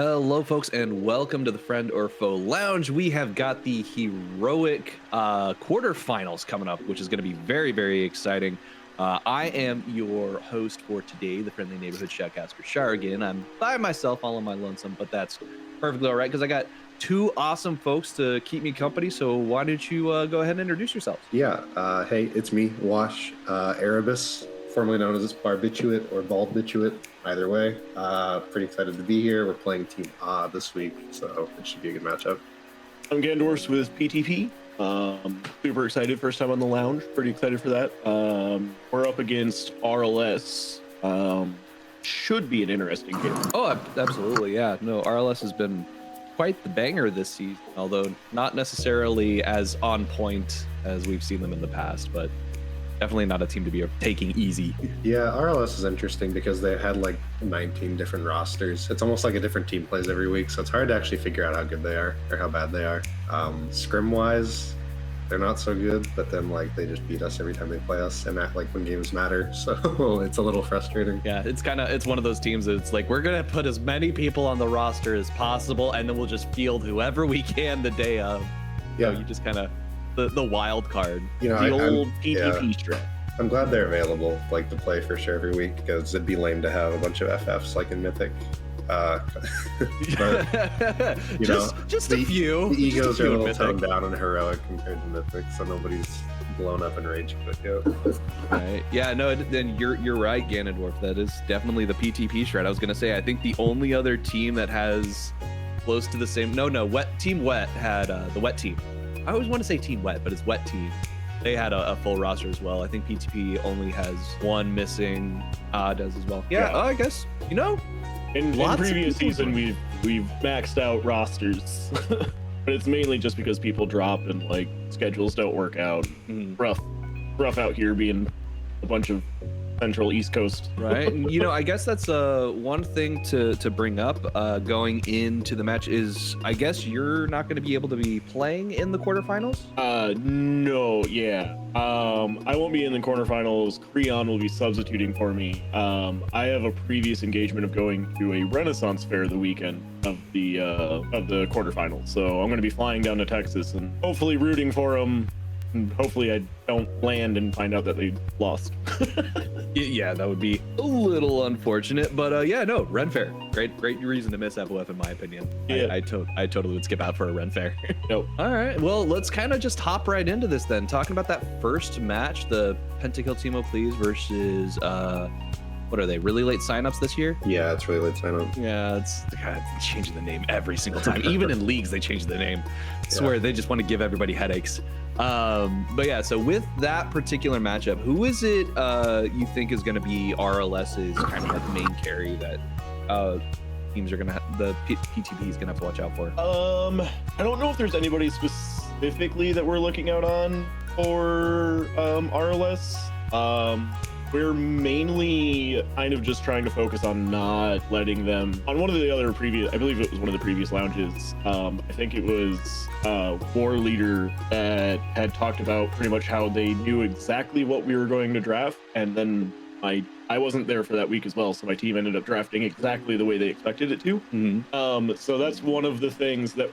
Hello, folks, and welcome to the Friend or Foe Lounge. We have got the heroic quarterfinals coming up, which is going to be very, very exciting. I am your host for today, the Friendly Neighborhood Shoutcaster Sharogen. I'm by myself, all on my lonesome, but that's perfectly all right because I got two awesome folks to keep me company. So why don't you go ahead and introduce yourselves? Yeah, hey, it's me, Wash, Erebus, formerly known as Barbiturate or Baldbiturate, either way. Pretty excited to be here. We're playing Team A this week, so it should be a good matchup. I'm Ganandwarf with PTP. Super excited, first time on the lounge. Pretty excited for that. We're up against RLS. Should be an interesting game. Oh, absolutely, yeah. No, RLS has been quite the banger this season, although not necessarily as on point as we've seen them in the past, but definitely not a team to be taking easy. Yeah, RLS is interesting because they had like 19 different rosters. It's almost like a different team plays every week, so it's hard to actually figure out how good they are or how bad they are. Scrim-wise, they're not so good, but then like they just beat us every time they play us, and that like when games matter, so it's a little frustrating. Yeah, it's one of those teams that it's like we're gonna put as many people on the roster as possible, and then we'll just field whoever we can the day of. Yeah, so you just kind of the wild card, you know, the old PTP strat. I'm glad they're available, like to play for sure every week, because it'd be lame to have a bunch of FFs like in Mythic. But, you just know, a few. The egos are a little Mythic. toned down and heroic compared to Mythic, so nobody's blown up in rage quit yet. Right. Yeah, no, then you're right, Ganandwarf. That is definitely the PTP shred. I was gonna say, I think the only other team that has close to the same Team Wet had the Wet team. I always want to say Team Wet, but it's Wet team. They had a full roster as well. I think PTP only has one missing. Does as well. Yeah. I guess In previous season, we've maxed out rosters, but it's mainly just because people drop and like schedules don't work out. Rough out here being a bunch of Central East Coast. Right. And, I guess that's one thing to bring up going into the match is I guess you're not going to be able to be playing in the quarterfinals. No, yeah. I won't be in the quarterfinals. Creon will be substituting for me. I have a previous engagement of going to a Renaissance fair the weekend of the quarterfinals, so I'm going to be flying down to Texas and hopefully rooting for them. And hopefully I don't land and find out that they lost. Yeah, that would be a little unfortunate, but no, Ren Fair, great reason to miss FOF in my opinion. Yeah. I totally would skip out for a Ren Fair. Nope. All right, well, let's kind of just hop right into this then, talking about that first match, the Pentakill Teemo Please versus what are they, really late signups this year? Yeah, it's really late signup. Yeah, it's changing the name every single time. Even in leagues, they change the name. I swear, they just want to give everybody headaches. But yeah, so with that particular matchup, who is it you think is going to be RLS's kind of like main carry that teams are going to the PTP is going to have to watch out for? I don't know if there's anybody specifically that we're looking out on for RLS. We're mainly kind of just trying to focus on not letting them on one of the other previous, I believe it was one of the previous lounges. I think it was War Leader that had talked about pretty much how they knew exactly what we were going to draft. And then I wasn't there for that week as well. So my team ended up drafting exactly the way they expected it to. Mm-hmm. So that's one of the things that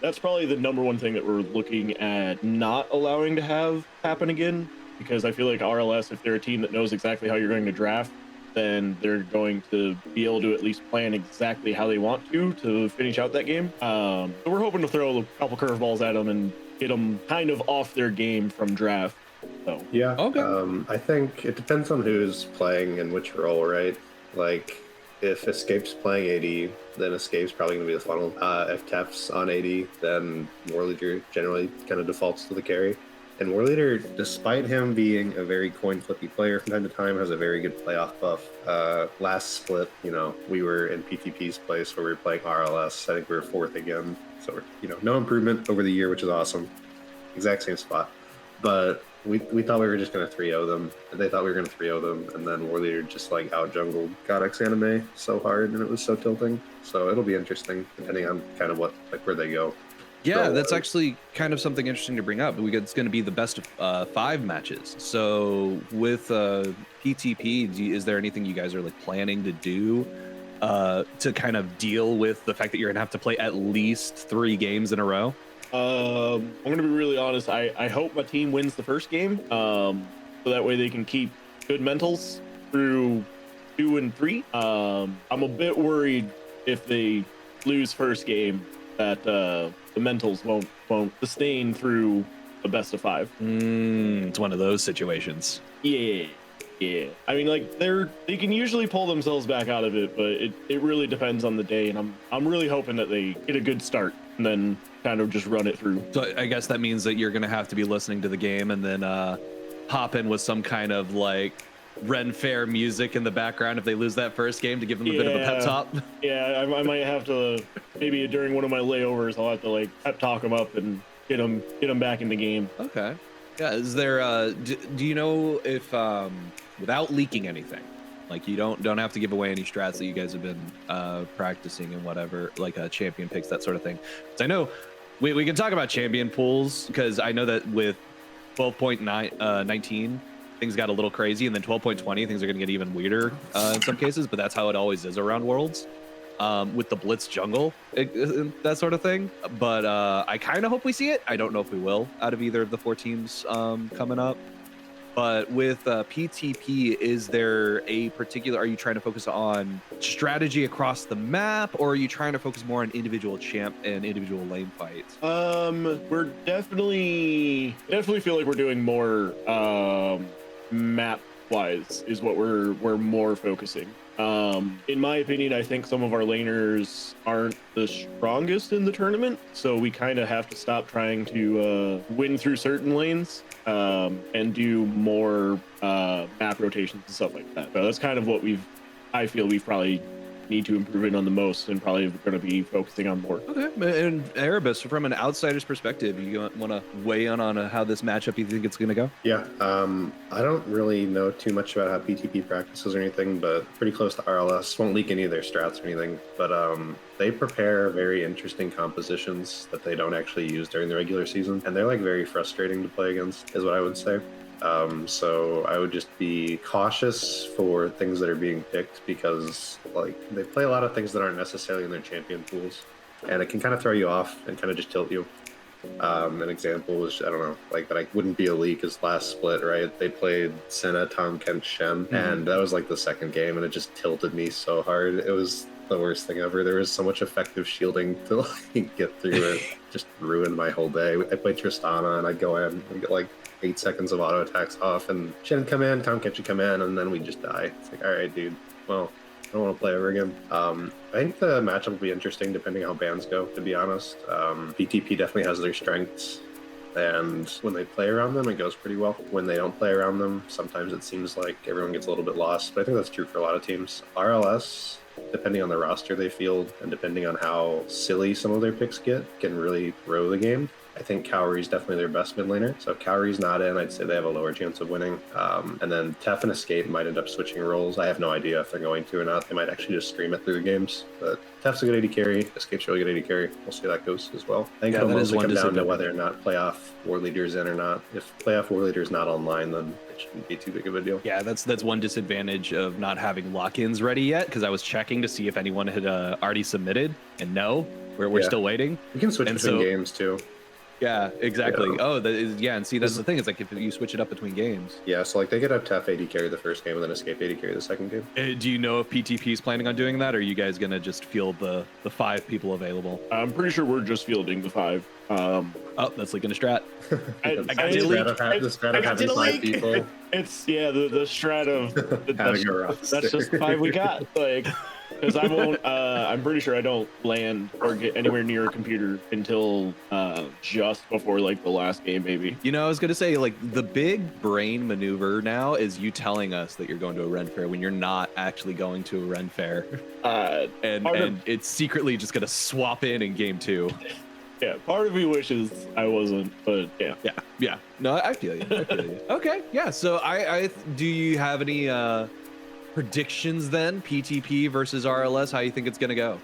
that's probably the number one thing that we're looking at not allowing to have happen again. Because I feel like RLS, if they're a team that knows exactly how you're going to draft, then they're going to be able to at least plan exactly how they want to finish out that game. So we're hoping to throw a couple curveballs at them and get them kind of off their game from draft. So Yeah. Okay. I think it depends on who's playing and which role, right? Like, if Escape's playing AD, then Escape's probably going to be the funnel. If Tef's on AD, then War Leader generally kind of defaults to the carry. And War Leader, despite him being a very coin flippy player from time to time, has a very good playoff buff. Last split, we were in PTP's place where we were playing RLS. I think we were fourth again. So we're, no improvement over the year, which is awesome. Exact same spot. But we thought we were just going to 3-0 them. And they thought we were going to 3-0 them. And then War Leader just like out-jungled Godex Anime so hard, and it was so tilting. So it'll be interesting depending on kind of where they go. Yeah, that's actually kind of something interesting to bring up. It's going to be the best of 5 matches. So with PTP, is there anything you guys are like planning to do to kind of deal with the fact that you're gonna have to play at least 3 games in a row? I'm gonna be really honest. I hope my team wins the first game, so that way they can keep good mentals through 2 and 3. I'm a bit worried if they lose first game that the mentals won't sustain through the best of 5. It's one of those situations. Yeah. I mean, like they can usually pull themselves back out of it, but it really depends on the day, and I'm really hoping that they get a good start and then kind of just run it through. So I guess that means that you're gonna have to be listening to the game and then hop in with some kind of like Ren Fair music in the background if they lose that first game to give them a bit of a pep talk. Yeah, I might have to, maybe during one of my layovers, I'll have to like pep talk them up and get them back in the game. Okay. Yeah. Is there? Do you know if without leaking anything, like you don't have to give away any strats that you guys have been practicing and whatever, like champion picks, that sort of thing? So I know we can talk about champion pools because I know that with 12.19 things got a little crazy, and then 12.20 things are going to get even weirder in some cases, but that's how it always is around Worlds with the Blitz jungle, that sort of thing. But I kind of hope we see it. I don't know if we will out of either of the 4 teams coming up. But with PTP, is there a particular, are you trying to focus on strategy across the map, or are you trying to focus more on individual champ and individual lane fights? We're definitely feel like we're doing more map wise is what we're more focusing. In my opinion, I think some of our laners aren't the strongest in the tournament, so we kind of have to stop trying to win through certain lanes and do more map rotations and stuff like that. So that's kind of what I feel we probably need to improve in on the most, and probably going to be focusing on more. Okay, and Erebus, from an outsider's perspective, you want to weigh in on how this matchup you think it's going to go? Yeah, I don't really know too much about how PTP practices or anything, but pretty close to RLS. Won't leak any of their strats or anything, but they prepare very interesting compositions that they don't actually use during the regular season, and they're like very frustrating to play against, is what I would say. So I would just be cautious for things that are being picked, because like they play a lot of things that aren't necessarily in their champion pools, and it can kind of throw you off and kind of just tilt you. An example is, I don't know, like that I wouldn't be a leak is last split, right? They played Senna, Tom Kent, Shen, and that was like the second game, and it just tilted me so hard. It was the worst thing ever. There was so much effective shielding to like get through it. Just ruined my whole day. I played Tristana, and I'd go in and get like 8 seconds of auto attacks off, and Shen would come in, Tom Kent would come in, and then we just die. It's like, all right, dude. Well, I don't want to play ever again. I think the matchup will be interesting depending on how bans go, to be honest. PTP definitely has their strengths, and when they play around them, it goes pretty well. When they don't play around them, sometimes it seems like everyone gets a little bit lost, but I think that's true for a lot of teams. RLS, depending on the roster they field and depending on how silly some of their picks get, can really throw the game. I think Cowrie's definitely their best mid laner. So if Cowrie's not in, I'd say they have a lower chance of winning. And then Tef and Escape might end up switching roles. I have no idea if they're going to or not. They might actually just stream it through the games. But Tef's a good AD carry. Escape's a really good AD carry. We'll see how that goes as well. I think it'll mostly come down to whether or not playoff war leader's in or not. If playoff war leader's not online, then it shouldn't be too big of a deal. Yeah, that's one disadvantage of not having lock-ins ready yet, because I was checking to see if anyone had already submitted, and no, we're still waiting. You can switch between games too. Yeah, exactly. Yeah. Oh, and see, that's the thing. It's like if you switch it up between games. Yeah, so like they could have Tef AD carry the first game and then Escape AD carry the second game. Do you know if PTP is planning on doing that, or are you guys gonna just field the 5 people available? I'm pretty sure we're just fielding the 5. Oh, that's leaking a strat. I got the strat of having 5 people. It's the strat of that's just 5 we got. Like, because I won't. I'm pretty sure I don't land or get anywhere near a computer until just before like the last game, maybe. You know, I was gonna say, like, the big brain maneuver now is you telling us that you're going to a Ren Fair when you're not actually going to a Ren Fair, and it's secretly just gonna swap in game 2. Yeah, part of me wishes I wasn't, but yeah. No, I feel you. Okay, yeah. So, do you have any predictions then? PTP versus RLS. How you think it's gonna go?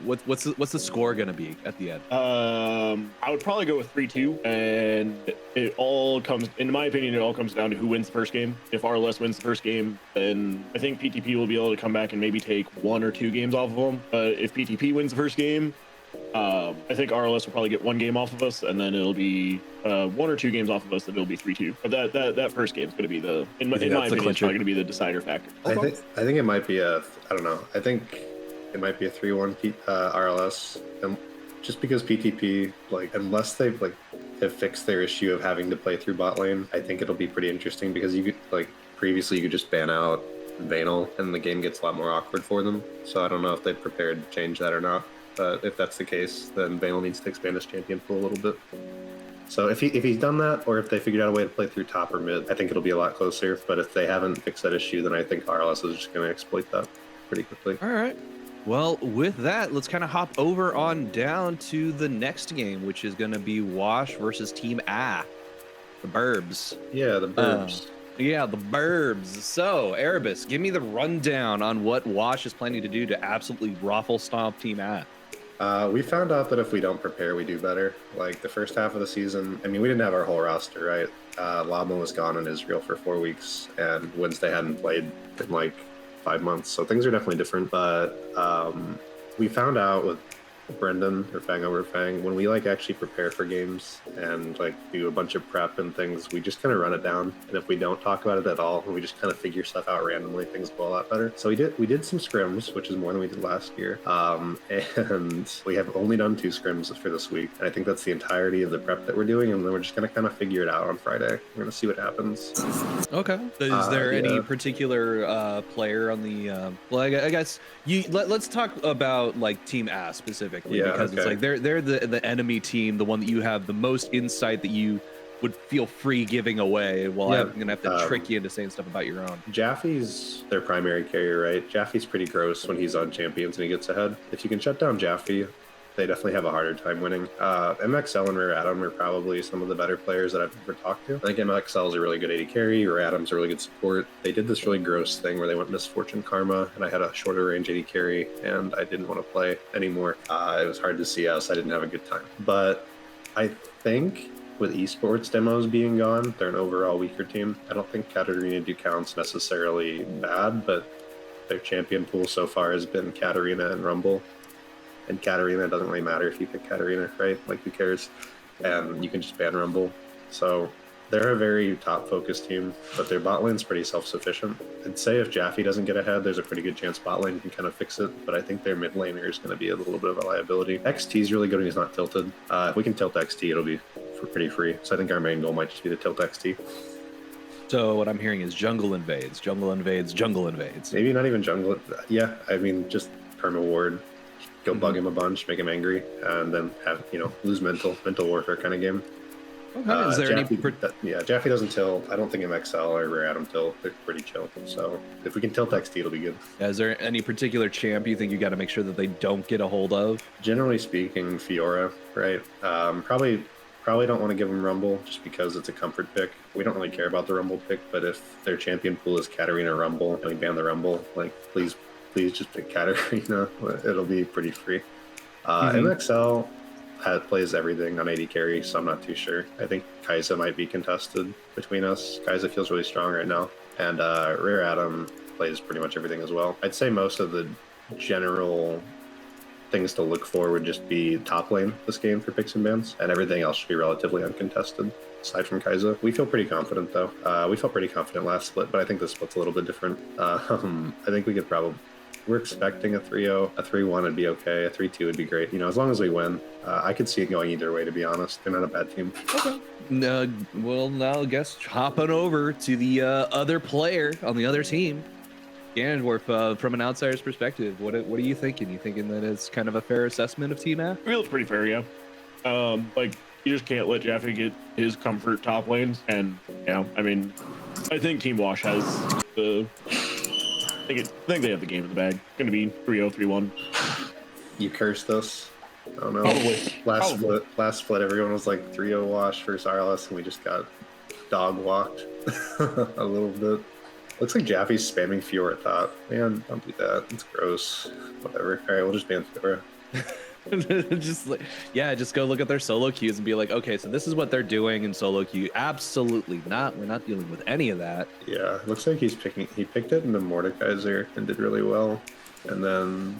What's the score gonna be at the end? I would probably go with 3-2, and it all comes, in my opinion, it all comes down to who wins the first game. If RLS wins the first game, then I think PTP will be able to come back and maybe take 1 or 2 games off of them. But if PTP wins the first game, I think RLS will probably get 1 game off of us, and then it'll be 1 or 2 games off of us, and it'll be 3-2. But that first game is going to be the, in my opinion, it's probably going to be the decider factor. I think it might be I don't know. I think it might be a 3-1 RLS, and just because PTP, like, unless they've like have fixed their issue of having to play through bot lane, I think it'll be pretty interesting because you could, like, previously you could just ban out Vanal and the game gets a lot more awkward for them. So I don't know if they've prepared to change that or not. But if that's the case, then Vanal needs to expand his champion pool a little bit. So if he's done that, or if they figured out a way to play through top or mid, I think it'll be a lot closer. But if they haven't fixed that issue, then I think RLS is just going to exploit that pretty quickly. All right. Well, with that, let's kind of hop over on down to the next game, which is going to be Wash versus Team A, the Burbs. Yeah, the Burbs. Yeah, the Burbs. So, Erebus, give me the rundown on what Wash is planning to do to absolutely raffle stomp Team A. We found out that if we don't prepare, we do better. Like the first half of the season, I mean, we didn't have our whole roster, right? Lama was gone in Israel for 4 weeks, and Wednesday hadn't played in like 5 months, so things are definitely different. But we found out with Brendan, or Fang over Fang, when we like actually prepare for games and like do a bunch of prep and things, we just kind of run it down. And if we don't talk about it at all, and we just kind of figure stuff out randomly, things go a lot better. So we did some scrims, which is more than we did last year. And we have only done 2 scrims for this week. And I think that's the entirety of the prep that we're doing. And then we're just gonna kind of figure it out on Friday. We're gonna see what happens. Okay. Is there any particular player on the? Well, I guess let's talk about like Team A specifically, because it's like they're the enemy team, the one that you have the most insight that you would feel free giving away. While I'm gonna have to trick you into saying stuff about your own. Jaffe's their primary carrier, right? Jaffe's pretty gross when he's on champions and he gets ahead. If you can shut down Jaffe, they definitely have a harder time winning. MXL and Rare Atom are probably some of the better players that I've ever talked to. I think MXL is a really good AD carry, Rare Atom's a really good support. They did this really gross thing where they went Misfortune Karma, and I had a shorter range AD carry, and I didn't want to play anymore. It was hard to see us. I didn't have a good time. But I think with Esports demos being gone, they're an overall weaker team. I don't think Katarina Ducount's necessarily bad, but their champion pool so far has been Katarina and Rumble. And Katarina, it doesn't really matter if you pick Katarina, right? Like, who cares? And you can just ban Rumble. So they're a very top-focused team, but their bot lane's pretty self-sufficient. I'd say if Jaffe doesn't get ahead, there's a pretty good chance bot lane can kind of fix it, but I think their mid laner is going to be a little bit of a liability. XT's really good when he's not tilted. If we can tilt XT, it'll be pretty free. So I think our main goal might just be to tilt XT. So what I'm hearing is jungle invades, jungle invades, jungle invades. Maybe not even jungle. Yeah, I mean, just perma ward. Go bug him a bunch, make him angry, and then have, lose mental warfare kind of game. Okay. Is there Jaffe doesn't tilt. I don't think MXL or Rare Atom tilt. They're pretty chill. So if we can tilt XT, it'll be good. Is there any particular champ you think you got to make sure that they don't get a hold of? Generally speaking, Fiora, right? Probably don't want to give them Rumble just because it's a comfort pick. We don't really care about the Rumble pick, but if their champion pool is Katarina Rumble and we ban the Rumble, like, please just pick Katarina. It'll be pretty free. MXL plays everything on AD carry, so I'm not too sure. I think Kai'Sa might be contested between us. Kai'Sa feels really strong right now. And Rare Atom plays pretty much everything as well. I'd say most of the general things to look for would just be top lane this game for picks and bans, and everything else should be relatively uncontested. Aside from Kai'Sa, we feel pretty confident though. We felt pretty confident last split, but I think this split's a little bit different. I think we could probably... We're expecting a 3-0, a 3-1 would be okay, a 3-2 would be great. As long as we win, I could see it going either way, to be honest. They're not a bad team. Okay. Well, now I guess hopping over to the other player on the other team, Ganandwarf, from an outsider's perspective, what are you thinking? You thinking that it's kind of a fair assessment of Team A? I feel it's pretty fair, yeah. You just can't let Jaffe get his comfort top lanes, and I mean, I think Team Wash has the... I think they have the game in the bag. It's going to be 3-0, 3-1. You cursed us. I don't know. Probably. Last split, everyone was like 3-0 Wash versus RLS, and we just got dog walked a little bit. Looks like Jaffe's spamming Fiora top. Man, don't do that. It's gross. Whatever. All right, we'll just ban Fiora. Just like, yeah, just go look at their solo queues and be like, okay, so this is what they're doing in solo queue. Absolutely not. We're not dealing with any of that. Yeah, looks like he picked it into Mordekaiser and did really well. And then,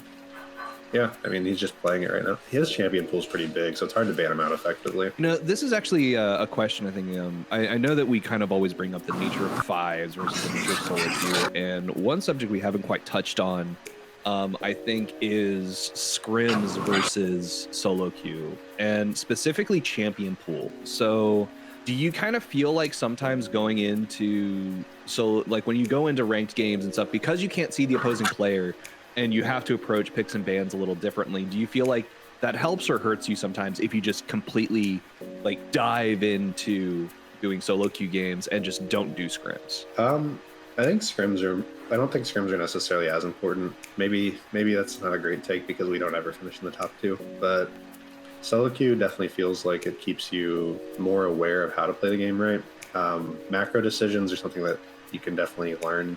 yeah, I mean, he's just playing it right now. His champion pool's pretty big, so it's hard to ban him out effectively. This is actually a question. I think I know that we kind of always bring up the nature of fives versus the nature of solo queue, and one subject we haven't quite touched on, I think, is scrims versus solo queue, and specifically champion pool. So do you kind of feel like sometimes going into, so like when you go into ranked games and stuff, because you can't see the opposing player and you have to approach picks and bans a little differently, do you feel like that helps or hurts you sometimes if you just completely like dive into doing solo queue games and just don't do scrims? I think scrims are. I don't think scrims are necessarily as important. Maybe that's not a great take because we don't ever finish in the top two. But solo queue definitely feels like it keeps you more aware of how to play the game right. Macro decisions are something that you can definitely learn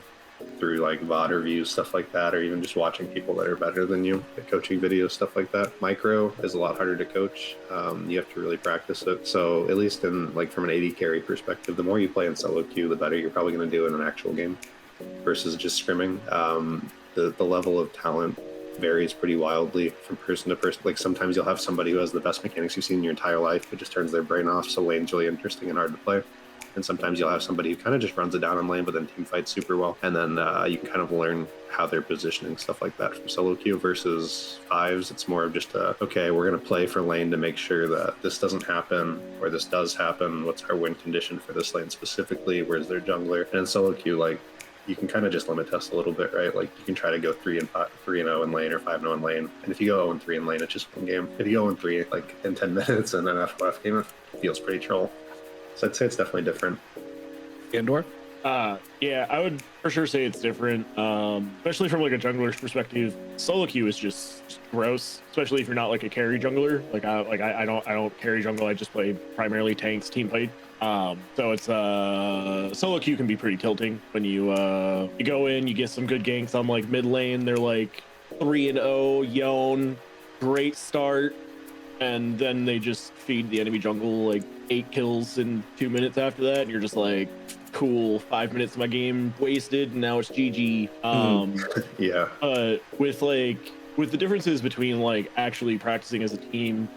through like VOD reviews, stuff like that, or even just watching people that are better than you, like coaching videos, stuff like that. Micro is a lot harder to coach. You have to really practice it. So at least in like from an AD carry perspective, the more you play in solo queue, the better you're probably going to do in an actual game versus just scrimming. The level of talent varies pretty wildly from person to person. Like sometimes you'll have somebody who has the best mechanics you've seen in your entire life, but just turns their brain off. So lane's really interesting and hard to play. And sometimes you'll have somebody who kind of just runs it down in lane, but then team fights super well. And then you can kind of learn how they're positioning, stuff like that from solo queue versus fives. It's more of just okay, we're going to play for lane to make sure that this doesn't happen or this does happen. What's our win condition for this lane specifically? Where's their jungler? And in solo queue, like, you can kind of just limit test a little bit, right? Like you can try to go 3-0 in lane or 5-0 in lane. And if you go 0-3 in lane, it's just one game. If you go 0-3 like in 10 minutes and then FOF game, it feels pretty troll. So I'd say it's definitely different. Ganandwarf? Yeah, I would for sure say it's different. Especially from like a jungler's perspective. Solo queue is just gross, especially if you're not like a carry jungler. I don't carry jungle. I just play primarily tanks, team fight. So it's solo queue can be pretty tilting when you go in, you get some good ganks on like mid lane. They're like 3-0, Yone, great start, and then they just feed the enemy jungle like 8 kills in 2 minutes after that, and you're just like, cool, 5 minutes of my game wasted, and now it's GG. Yeah. With the differences between like actually practicing as a team,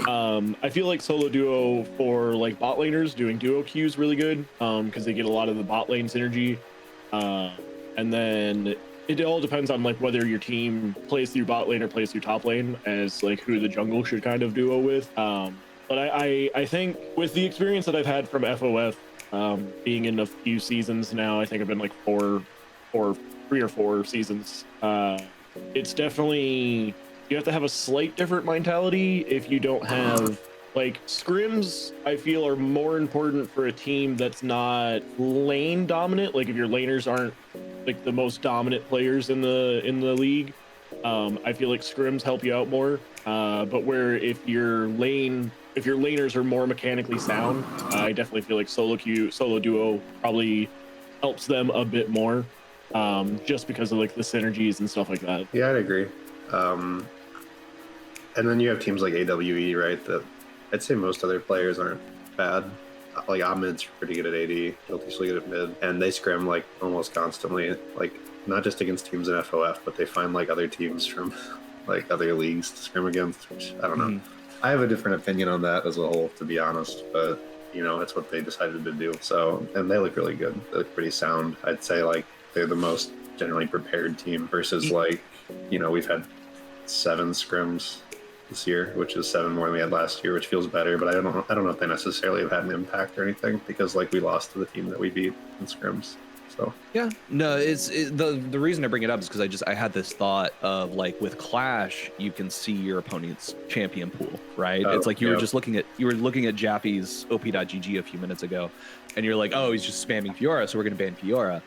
I feel like solo duo for like bot laners doing duo queues really good because they get a lot of the bot lane synergy, and then it all depends on like whether your team plays through bot lane or plays through top lane as like who the jungle should kind of duo with. But I think with the experience that I've had from FOF, being in a few seasons now, I think I've been like 3 or 4 seasons. It's definitely, you have to have a slight different mentality if you don't have like scrims. I feel are more important for a team that's not lane dominant. Like if your laners aren't like the most dominant players in the league, I feel like scrims help you out more. But where if your laners are more mechanically sound, I definitely feel like solo duo probably helps them a bit more. Just because of like the synergies and stuff like that. Yeah, I'd agree. And then you have teams like AWE, right? That I'd say most other players aren't bad. Like Ahmed's pretty good at AD, Guilty's really good at mid, and they scrim like almost constantly. Like not just against teams in FOF, but they find like other teams from like other leagues to scrim against. Which I don't know. I have a different opinion on that as a whole, to be honest. But you know, it's what they decided to do. So, and they look really good. They look pretty sound. I'd say like they're the most generally prepared team versus like, you know, we've had 7 scrims this year, which is 7 more than we had last year, which feels better. But I don't know if they necessarily have had an impact or anything because like we lost to the team that we beat in scrims. So yeah, no, the reason I bring it up is because I had this thought of like with Clash, you can see your opponent's champion pool, right? It's like you were looking at Jaffe's op.gg a few minutes ago, and you're like, oh, he's just spamming Fiora, so we're gonna ban Fiora.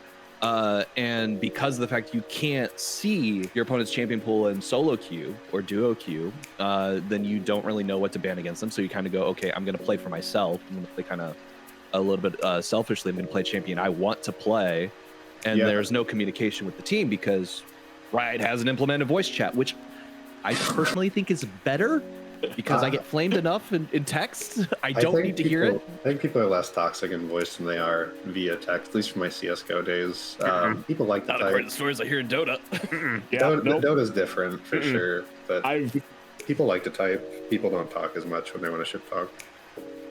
And because of the fact you can't see your opponent's champion pool in solo queue or duo queue, then you don't really know what to ban against them. So you kind of go, okay, I'm going to play for myself. I'm going to play kind of a little bit selfishly. I'm going to play champion I want to play. and Yeah. there's no communication with the team because Riot hasn't implemented voice chat, which I personally think is better because I get flamed enough in text. I don't think need to hear it. I think people are less toxic in voice than they are via text, at least from my CSGO days. People like to Not type. according to the stories I hear in Dota. Yeah, Dota's different for sure, but I've people like to type. People don't talk as much when they want to ship talk.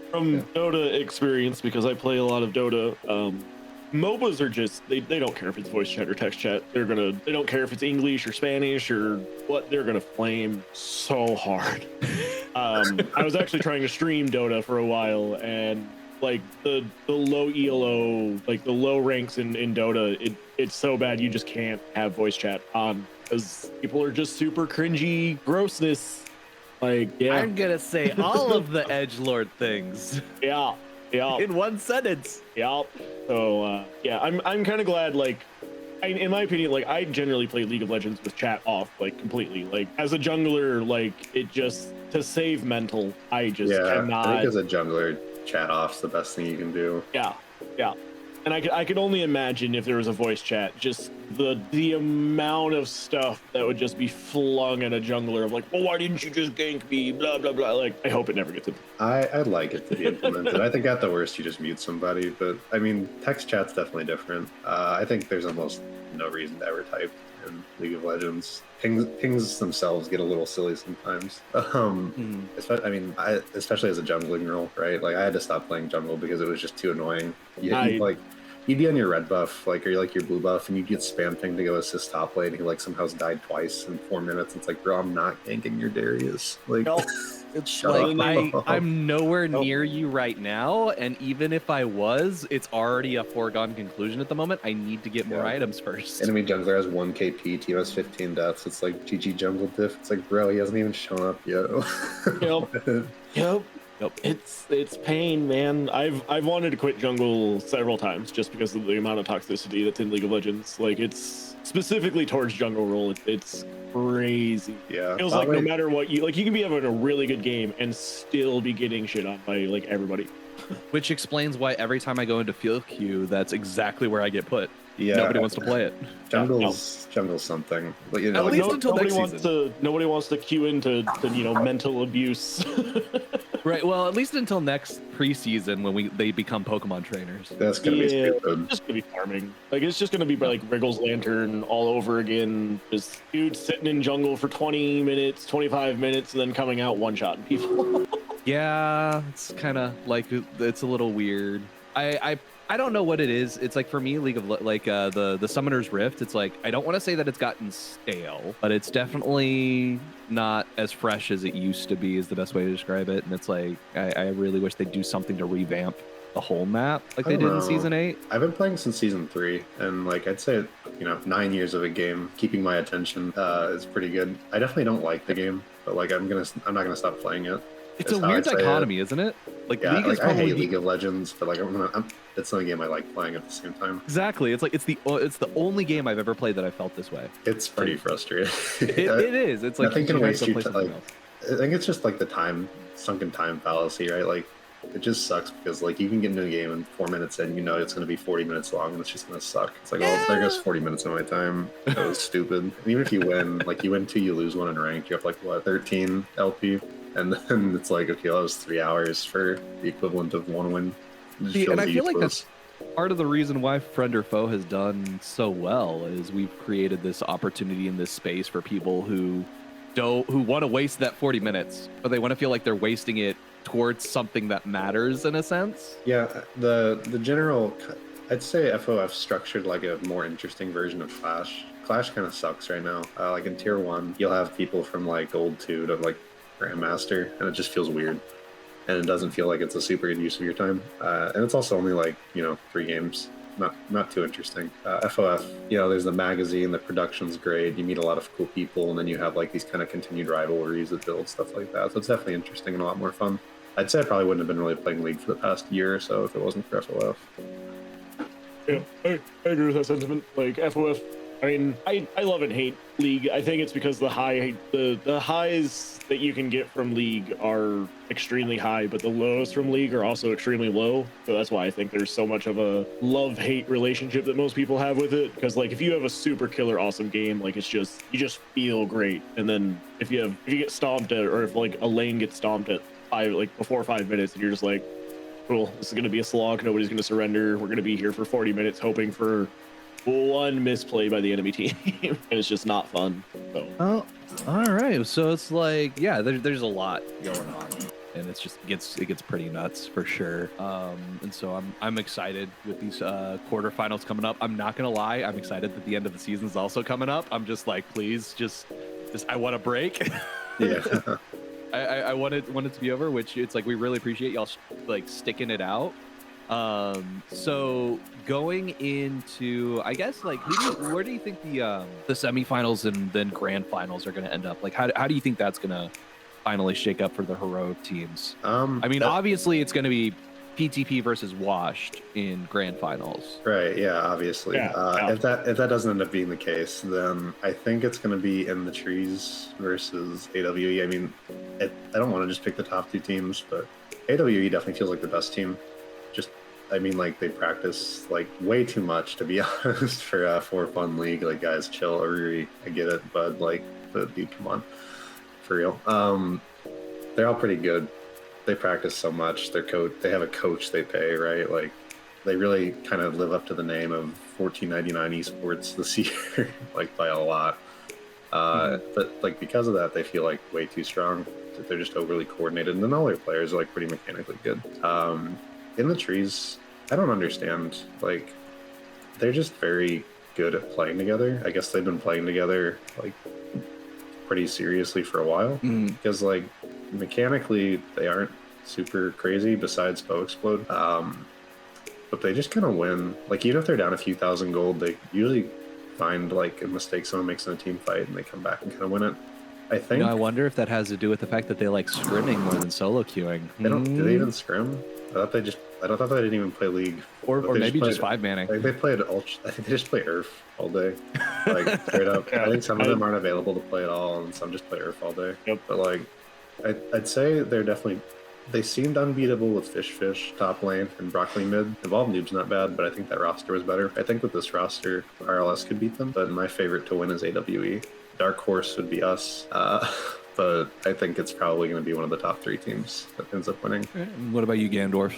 from Dota experience, because I play a lot of Dota. MOBAs are just they don't care if it's voice chat or text chat. They don't care if it's English or Spanish or what. They're gonna flame so hard. I was actually trying to stream Dota for a while, and like the low ELO, like the low ranks in Dota, it's so bad you just can't have voice chat on because people are just super cringy grossness. Like, yeah, I'm gonna say all of the edgelord things yeah. in one sentence. Yeah. So yeah, I'm kind of glad. Like, in my opinion, like I generally play League of Legends with chat off, like completely. Like as a jungler, like it just to save mental, I just cannot. I think as a jungler, chat off's the best thing you can do. Yeah. And I could only imagine if there was a voice chat, just the amount of stuff that would just be flung at a jungler of like, well, why didn't you just gank me? Blah blah blah. Like, I hope it never gets implemented. I'd like it to be implemented. I think at the worst you just mute somebody, but I mean text chat's definitely different. I think there's almost no reason to ever type in League of Legends. Pings themselves get a little silly sometimes. Especially as a jungling role, right? Like I had to stop playing jungle because it was just too annoying. You'd be on your red buff, like, or like your blue buff, and you'd get spam thing to go assist top lane, and he like somehow died twice in 4 minutes. It's like, bro, I'm not ganking your Darius. Like, It's like I'm nowhere near you right now, and even if I was, it's already a foregone conclusion at the moment. I need to get more items first. Enemy jungler has 1 KP, team has 15 deaths. It's like GG jungle diff. It's like, bro, he hasn't even shown up yet. Yep. It's pain, man. I've wanted to quit jungle several times just because of the amount of toxicity that's in League of Legends. Like it's specifically towards jungle role. It's crazy. Yeah. It feels like no matter what you can be having a really good game and still be getting shit on by like everybody. Which explains why every time I go into field queue, that's exactly where I get put. Yeah. Nobody wants to play it. Jungle's something. But you know, At least until next season. Nobody wants to queue into mental abuse. Right. Well, at least until next preseason when they become Pokemon trainers. That's gonna be stupid. It's just gonna be farming. Like it's just gonna be like Wriggle's Lantern all over again. Just dudes sitting in jungle for 20 minutes, 25 minutes, and then coming out one-shotting people. Yeah, it's kind of like it's a little weird. I don't know what it is. It's like for me, League of the Summoner's Rift. It's like I don't want to say that it's gotten stale, but it's definitely not as fresh as it used to be. Is the best way to describe it. And it's like I really wish they'd do something to revamp the whole map like they did in season 8. I've been playing since season 3, and like I'd say 9 years of a game keeping my attention is pretty good. I definitely don't like the game, but like I'm not gonna stop playing it. It's a weird dichotomy, isn't it? Like yeah, League is I probably hate League of Legends, but like it's not a game I like playing at the same time. Exactly. It's like it's the only game I've ever played that I felt this way. It's pretty frustrating. It is. It's like nothing can waste your time. Like, I think it's just like the sunken time fallacy, right? Like it just sucks because like you can get into a game and 4 minutes in, it's going to be 40 minutes long and it's just going to suck. It's like, oh, there goes 40 minutes of my time. That was stupid. And even if you win, like you win 2, you lose 1 in ranked. You have like what 13 LP. And then it's like, okay, that was 3 hours for the equivalent of 1 win. And I feel like that's part of the reason why Friend or Foe has done so well is we've created this opportunity in this space for people who want to waste that 40 minutes, but they want to feel like they're wasting it towards something that matters in a sense. Yeah, the general, I'd say FOF structured like a more interesting version of Clash. Clash kind of sucks right now. Like in tier 1, you'll have people from like gold 2 to like Grandmaster, and it just feels weird, and it doesn't feel like it's a super good use of your time. And it's also only like 3 games, not too interesting. FOF, there's the magazine, the production's great, you meet a lot of cool people, and then you have like these kind of continued rivalries that build stuff like that. So it's definitely interesting and a lot more fun. I'd say I probably wouldn't have been really playing League for the past year or so if it wasn't for FOF. Yeah, I agree with that sentiment. Like FOF I mean, I love and hate League. I think it's because the highs that you can get from League are extremely high, but the lows from League are also extremely low. So that's why I think there's so much of a love-hate relationship that most people have with it. Because like if you have a super killer awesome game, like it's just you just feel great. And then if you get stomped at, or if like a lane gets stomped at before 5 minutes, and you're just like, cool, this is gonna be a slog. Nobody's gonna surrender. We're gonna be here for 40 minutes hoping for one misplay by the enemy team, and it's just not fun. So. Oh, all right. So it's like, yeah, there's a lot going on, and it gets pretty nuts for sure. And so I'm excited with these quarterfinals coming up. I'm not gonna lie, I'm excited that the end of the season is also coming up. I'm just like, please, just I want a break. Yeah. I want it to be over, which it's like we really appreciate y'all like sticking it out. So going into, I guess, like, where do you think the semifinals and then grand finals are going to end up? Like, how do you think that's going to finally shake up for the heroic teams? I mean, obviously it's going to be PTP versus Washed in grand finals. Right. Yeah. Obviously. Yeah. If that doesn't end up being the case, then I think it's going to be In the Trees versus AWE. I mean, I don't want to just pick the top two teams, but AWE definitely feels like the best team. I mean, like, they practice like way too much, to be honest, for fun league. Like, guys, chill. I get it, but like, dude, come on, for real. They're all pretty good. They practice so much. They have a coach they pay, right? Like, they really kind of live up to the name of 1499 Esports this year, like by a lot. But like because of that, they feel like way too strong. They're just overly coordinated, and then all their players are like pretty mechanically good. In the Trees, I don't understand. Like, they're just very good at playing together. I guess they've been playing together like pretty seriously for a while. Because like mechanically, they aren't super crazy besides Foe Explode. But they just kind of win. Like, even if they're down a few thousand gold, they usually find like a mistake someone makes in a team fight, and they come back and kind of win it. I think. I wonder if that has to do with the fact that they like scrimming more than solo queuing. They don't. Do they even scrim? I thought they didn't even play League. Or maybe just 5-manning. Like, they played I think they just play Earth all day. Like, straight up. Yeah, I think some of them aren't available to play at all, and some just play Earth all day. Yep. But like, I'd say they seemed unbeatable with Fish top lane and Broccoli mid. Evolve Noob's not bad, but I think that roster was better. I think with this roster, RLS could beat them, but my favorite to win is AWE. Dark Horse would be us. But I think it's probably going to be one of the top 3 teams that ends up winning. What about you, Ganandwarf?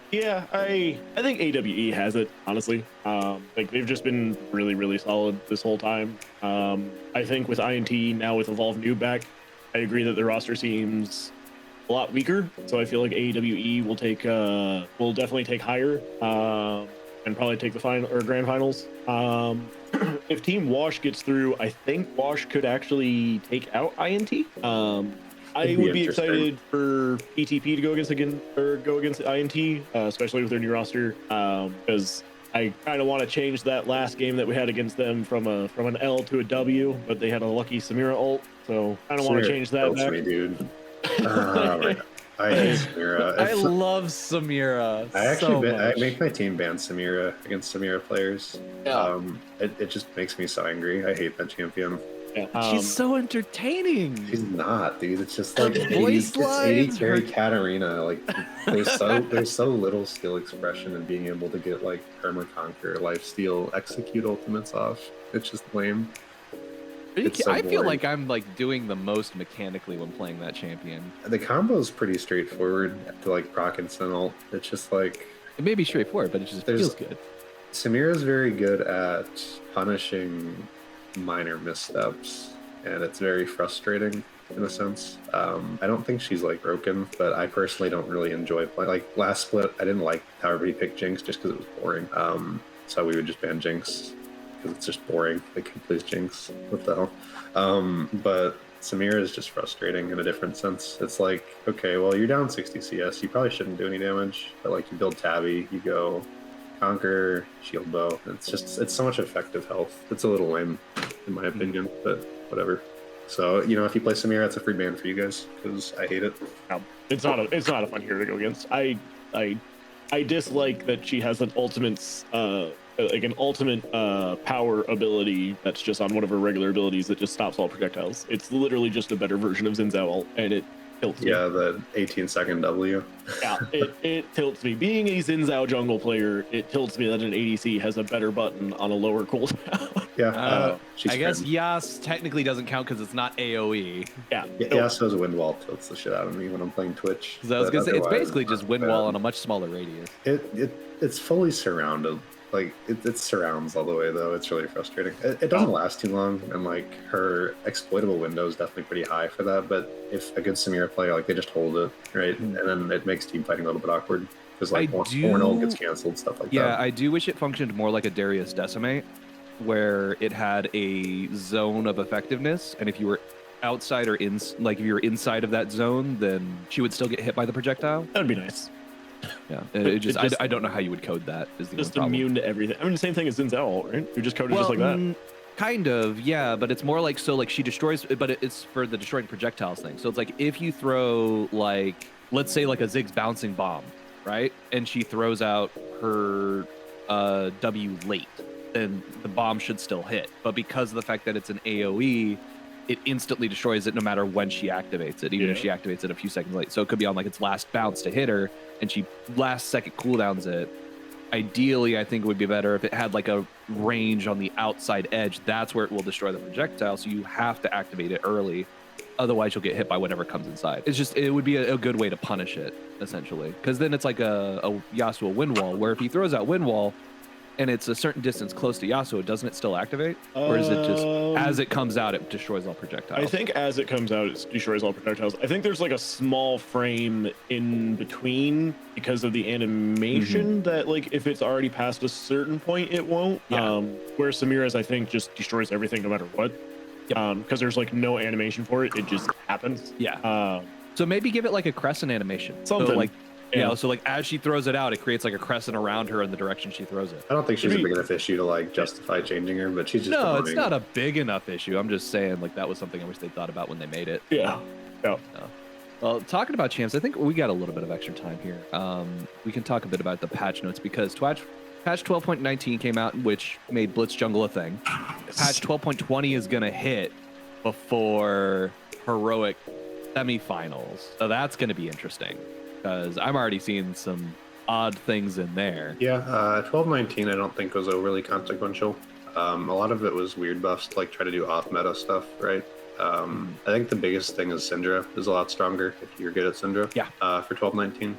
Yeah, I think AWE has it, honestly. Like, they've just been really, really solid this whole time. I think with INT, now with Evolve Noob back, I agree that the roster seems a lot weaker. So I feel like AWE will definitely take higher, and probably take the final or grand finals. If Team Wash gets through, I think Wash could actually take out INT. I would be excited for PTP to go against INT, especially with their new roster, because I kind of want to change that last game that we had against them from an L to a W, but they had a lucky Samira ult, so I don't want to change that back. Me, dude. Right. I hate Samira. I love Samira. I make my team ban Samira against Samira players. Yeah. It just makes me so angry. I hate that champion. Yeah. She's so entertaining. She's not, dude. It's just like voice lines. 80 carry Katarina. Like, there's so little skill expression in being able to get like perma conquer, lifesteal, execute ultimates off. It's just lame. I feel like I'm like doing the most mechanically when playing that champion. The combo is pretty straightforward to like proc and stun ult. It's just like, it may be straightforward, but it just feels good. Samira's very good at punishing minor missteps, and it's very frustrating in a sense. I don't think she's like broken, but I personally don't really enjoy playing. Like, last split, I didn't like how everybody picked Jinx just because it was boring. So we would just ban Jinx because it's just boring. Like, please Jinx, what the hell? But Samira is just frustrating in a different sense. It's like, okay, well, you're down 60 CS, you probably shouldn't do any damage, but like, you build Tabby, you go Conquer, Shield Bow. It's so much effective health. It's a little lame, in my opinion, but whatever. So, you know, if you play Samira, it's a free ban for you guys, because I hate it. No, it's not a fun hero to go against. I dislike that she has an ultimates like an ultimate power ability that's just on one of her regular abilities that just stops all projectiles. It's literally just a better version of Xin Zhao ult, and it tilts me. Yeah, the 18-second W. Yeah, it tilts me. Being a Xin Zhao jungle player, it tilts me that an ADC has a better button on a lower cooldown. Yeah, she's I guess fair. Yas technically doesn't count because it's not AoE. Yeah. Yasuo's wind wall tilts the shit out of me when I'm playing Twitch. So I was but gonna say it's otherwise, basically just not wind bad. wall on a much smaller radius. It's fully surrounded. Like it surrounds all the way though. It's really frustrating. It doesn't last too long, and like her exploitable window is definitely pretty high for that. But if a good Samira player, like they just hold it right, and then it makes team fighting a little bit awkward because like one ult gets canceled, stuff like that. Yeah, I do wish it functioned more like a Darius Decimate, where it had a zone of effectiveness, and if you were outside or in, like if you were inside of that zone, then she would still get hit by the projectile. That would be nice. Yeah, I don't know how you would code that. Is the Just only problem. immune to everything. I mean, the same thing as Xin Zhao ult, right? You just code it just like that. Kind of, yeah, but it's more like, so like she destroys, but it's for the destroying projectiles thing. So it's like if you throw like, let's say like a Ziggs bouncing bomb, right? And she throws out her W late, then the bomb should still hit. But because of the fact that it's an AoE, it instantly destroys it no matter when she activates it, even if she activates it a few seconds late. So it could be on like its last bounce to hit her, and she last second cooldowns it. Ideally, I think it would be better if it had like a range on the outside edge. That's where it will destroy the projectile. So you have to activate it early. Otherwise, you'll get hit by whatever comes inside. It's just, it would be a good way to punish it, essentially. Because then it's like a Yasuo wind wall, where if he throws out wind wall, and it's a certain distance close to Yasuo, doesn't it still activate? Or is it just, as it comes out, it destroys all projectiles? I think as it comes out, it destroys all projectiles. I think there's like a small frame in between because of the animation that like if it's already past a certain point, it won't. Yeah. Where Samira's, I think, just destroys everything no matter what. Because there's like no animation for it. It just happens. Yeah. So maybe give it like a crescent animation. Something. So like, Yeah. so like as she throws it out, it creates like a crescent around her in the direction she throws it. I don't think she's a big enough issue to like justify changing her, but she's just No, annoying. it's not a big enough issue. I'm just saying like that was something I wish they thought about when they made it. Yeah. Well, talking about champs, I think we got a little bit of extra time here. We can talk a bit about the patch notes because patch 12.19 came out, which made Blitz Jungle a thing. Patch 12.20 is gonna hit before Heroic semifinals, so that's gonna be interesting because I'm already seeing some odd things in there. Yeah, 12.19 I don't think was overly consequential. A lot of it was weird buffs to like try to do off meta stuff, right? I think the biggest thing is Syndra is a lot stronger if you're good at Syndra. Yeah. For 12.19.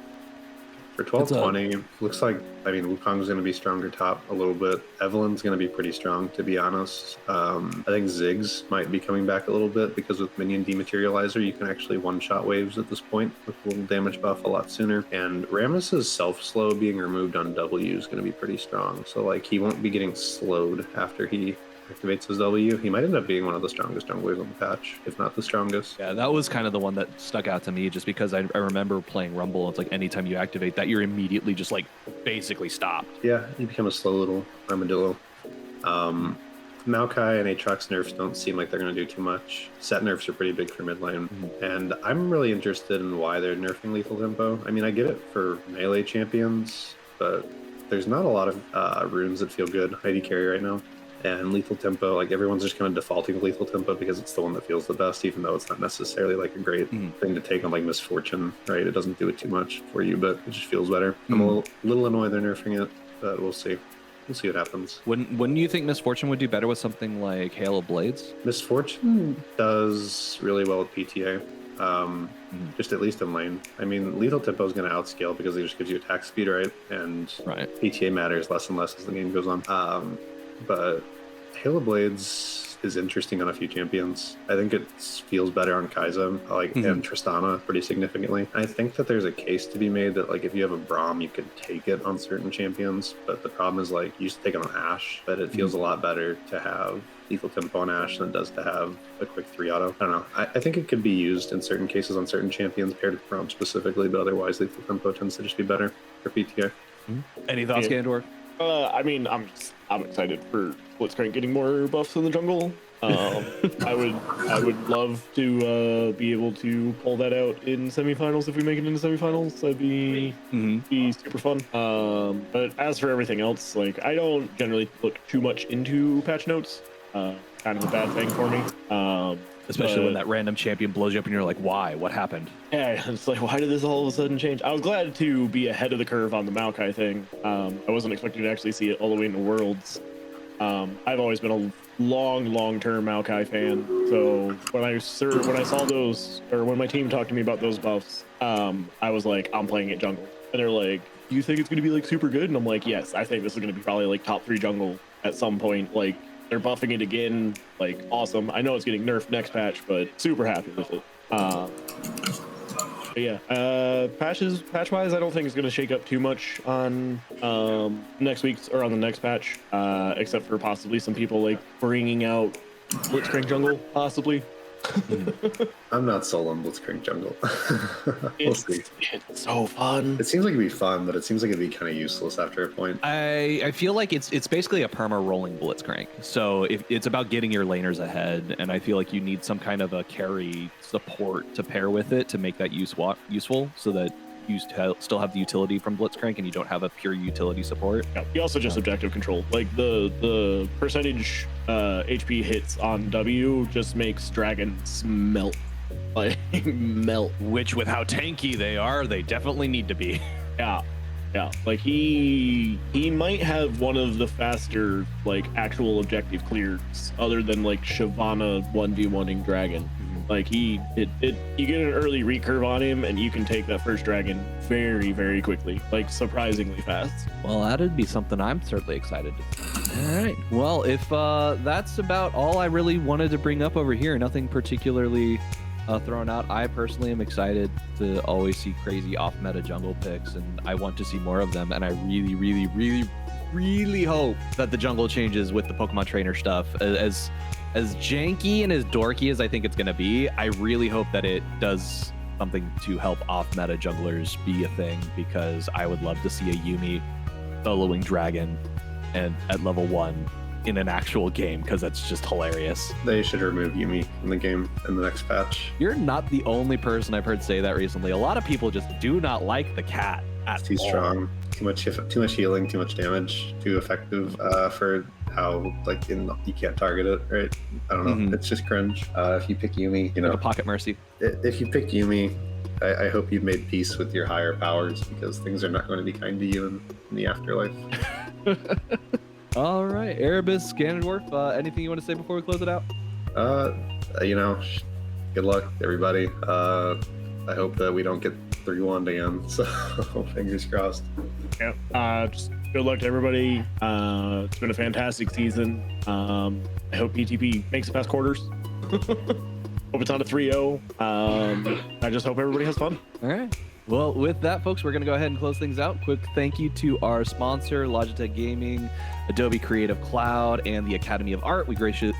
For 12.20, looks like, I mean, Wukong's going to be stronger top a little bit. Evelyn's going to be pretty strong, to be honest. I think Ziggs might be coming back a little bit because with Minion Dematerializer, you can actually one-shot waves at this point with a little damage buff a lot sooner. And Rammus's self-slow being removed on W is going to be pretty strong. So, like, he won't be getting slowed after he activates his W. He might end up being one of the strongest junglers on the patch, if not the strongest. Yeah, that was kind of the one that stuck out to me just because I remember playing Rumble. It's like anytime you activate that, you're immediately just like basically stopped. Yeah, you become a slow little armadillo. Maokai and Aatrox nerfs don't seem like they're going to do too much. Set nerfs are pretty big for mid lane, and I'm really interested in why they're nerfing lethal tempo. I mean, I get it for melee champions, but there's not a lot of runes that feel good AD carry right now. And lethal tempo, like everyone's just kind of defaulting to lethal tempo because it's the one that feels the best, even though it's not necessarily like a great thing to take on like Misfortune, right? It doesn't do it too much for you, but it just feels better. I'm a little annoyed they're nerfing it, but we'll see. We'll see what happens. Wouldn't you think Misfortune would do better with something like Hail of Blades? Misfortune does really well with PTA. Just at least in lane. I mean, lethal tempo is going to outscale because it just gives you attack speed, right? And PTA matters less and less as the game goes on. But Hail of Blades is interesting on a few champions. I think it feels better on Kai'Sa, and Tristana pretty significantly. I think that there's a case to be made that like if you have a Braum, you could take it on certain champions. But the problem is like you used to take it on Ashe, but it feels a lot better to have lethal tempo on Ashe than it does to have a quick 3 auto. I don't know. I think it could be used in certain cases on certain champions paired with Braum specifically, but otherwise lethal tempo tends to just be better for PTA. Any thoughts, Ganandwarf? I mean, I'm excited for Blitzcrank getting more buffs in the jungle. I would love to be able to pull that out in semifinals if we make it into semifinals. That'd be super fun. But as for everything else, like I don't generally look too much into patch notes. Kind of a bad thing for me. Especially when that random champion blows you up and you're like, why? What happened? Yeah, it's like, why did this all of a sudden change? I was glad to be ahead of the curve on the Maokai thing. I wasn't expecting to actually see it all the way into Worlds. I've always been a long-term Maokai fan. So when I saw those, or when my team talked to me about those buffs, I was like, I'm playing it jungle. And they're like, do you think it's going to be like super good? And I'm like, yes, I think this is going to be probably like top 3 jungle at some point. Like, they're buffing it again, like awesome. I know it's getting nerfed next patch, but super happy with it. But yeah, patch-wise, I don't think it's going to shake up too much on next week's or on the next patch, except for possibly some people like bringing out Blitzcrank jungle, possibly. I'm not sold on Blitzcrank jungle. We'll see. It's so fun. It seems like it'd be fun, but it seems like it'd be kind of useless after a point. I feel like it's basically a perma rolling Blitzcrank. So it's about getting your laners ahead, and I feel like you need some kind of a carry support to pair with it to make that useful, so that you still have the utility from Blitzcrank and you don't have a pure utility support. Yeah, he also just objective control. Like the percentage HP hits on W just makes dragons melt. Like melt. Which, with how tanky they are, they definitely need to be. Yeah. Like he might have one of the faster like actual objective clears other than like Shyvana 1v1ing dragon. Like you get an early recurve on him and you can take that first dragon very quickly, like surprisingly fast. Well, that'd be something I'm certainly excited to see. All right. Well, if that's about all I really wanted to bring up over here, nothing particularly thrown out. I personally am excited to always see crazy off-meta jungle picks, and I want to see more of them. And I really hope that the jungle changes with the Pokemon trainer stuff. As janky and as dorky as I think it's going to be, I really hope that it does something to help off-meta junglers be a thing, because I would love to see a Yuumi soloing dragon and at level 1 in an actual game, because that's just hilarious. They should remove Yuumi from the game in the next patch. You're not the only person I've heard say that recently. A lot of people just do not like the cat at Too all. strong, too much healing, too much damage, too effective for how you can't target it, right? I don't know. It's just cringe. If you pick Yuumi, Like a pocket mercy. If you pick Yuumi, I hope you've made peace with your higher powers, because things are not going to be kind to you in the afterlife. All right, Erebus, Ganandwarf, anything you want to say before we close it out? Good luck, everybody. I hope that we don't get 3-1 again, so fingers crossed. Yeah, just good luck to everybody. It's been a fantastic season. I hope PTP makes it past quarters. Hope it's on a 3-0. I just hope everybody has fun. All right. Well, with that, folks, we're going to go ahead and close things out. Quick thank you to our sponsor, Logitech Gaming, Adobe Creative Cloud, and the Academy of Art. We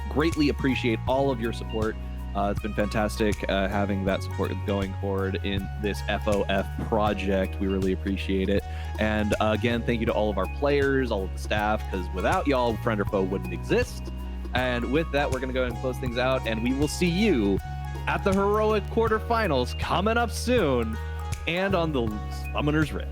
greatly appreciate all of your support. It's been fantastic having that support going forward in this FOF project. We really appreciate it. And again, thank you to all of our players, all of the staff, because without y'all, Friend or Foe wouldn't exist. And with that, we're going to go ahead and close things out, and we will see you at the Heroic quarterfinals coming up soon, and on the Summoner's Rift.